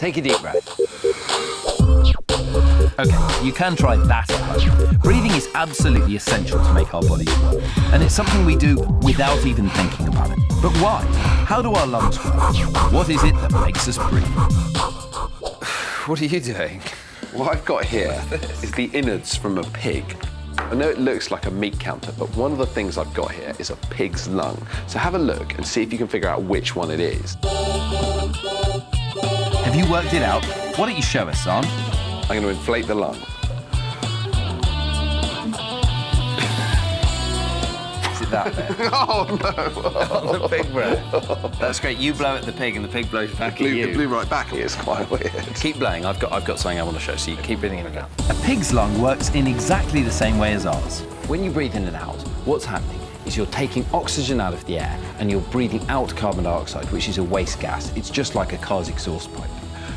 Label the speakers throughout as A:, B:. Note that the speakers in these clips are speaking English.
A: Take a deep breath. OK, you can try that at home. Breathing is absolutely essential to make our bodies work, and it's something we do without even thinking about it. But why? How do our lungs work? What is it that makes us breathe?
B: What are you doing?
C: What I've got here is the innards from a pig. I know it looks like a meat counter, but one of the things I've got here is a pig's lung. So have a look and see if you can figure out which one it is.
A: Have you worked it out? Why don't you show us, Xand?
C: I'm going to inflate the lung.
A: Is it that bit?
C: Oh, no!
A: The pig breath. That's great. You blow at the pig and the pig blows back at you.
C: It blew right back. It's quite weird.
A: Keep blowing. I've got something I want to show, so you keep breathing in and out. A pig's lung works in exactly the same way as ours. When you breathe in and out, what's happening is you're taking oxygen out of the air and you're breathing out carbon dioxide, which is a waste gas. It's just like a car's exhaust pipe.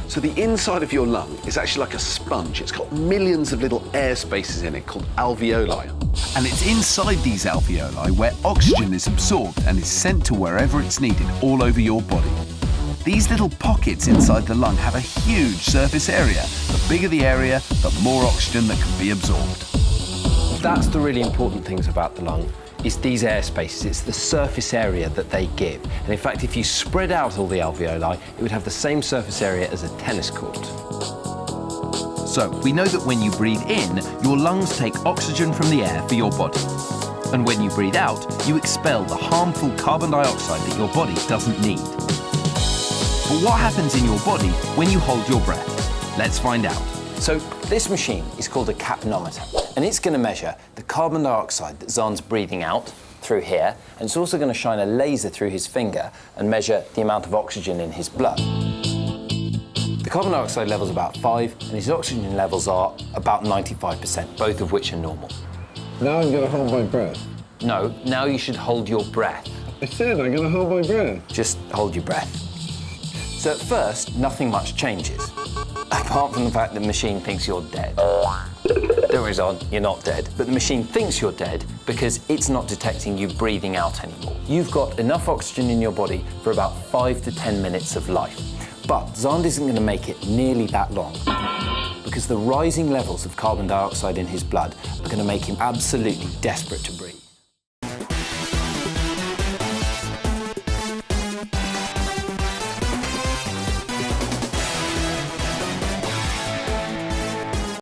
C: So the inside of your lung is actually like a sponge. It's got millions of little air spaces in it called alveoli.
D: And it's inside these alveoli where oxygen is absorbed and is sent to wherever it's needed all over your body. These little pockets inside the lung have a huge surface area. The bigger the area, the more oxygen that can be absorbed.
A: That's the really important things about the lung, is these air spaces. It's the surface area that they give. And in fact, if you spread out all the alveoli, it would have the same surface area as a tennis court. So we know that when you breathe in, your lungs take oxygen from the air for your body. And when you breathe out, you expel the harmful carbon dioxide that your body doesn't need. But what happens in your body when you hold your breath? Let's find out. So this machine is called a capnometer, and it's going to measure the carbon dioxide that Xand's breathing out through here, and it's also going to shine a laser through his finger and measure the amount of oxygen in his blood. The carbon dioxide level's about 5, and his oxygen levels are about 95%, both of which are normal.
E: Now I'm going to hold my breath.
A: No, now you should hold your breath.
E: I said I'm going to hold my breath.
A: Just hold your breath. So at first, nothing much changes, apart from the fact that the machine thinks you're dead. Don't worry, Xand, you're not dead. But the machine thinks you're dead because it's not detecting you breathing out anymore. You've got enough oxygen in your body for about 5 to 10 minutes of life. But Xand isn't going to make it nearly that long because the rising levels of carbon dioxide in his blood are going to make him absolutely desperate to breathe.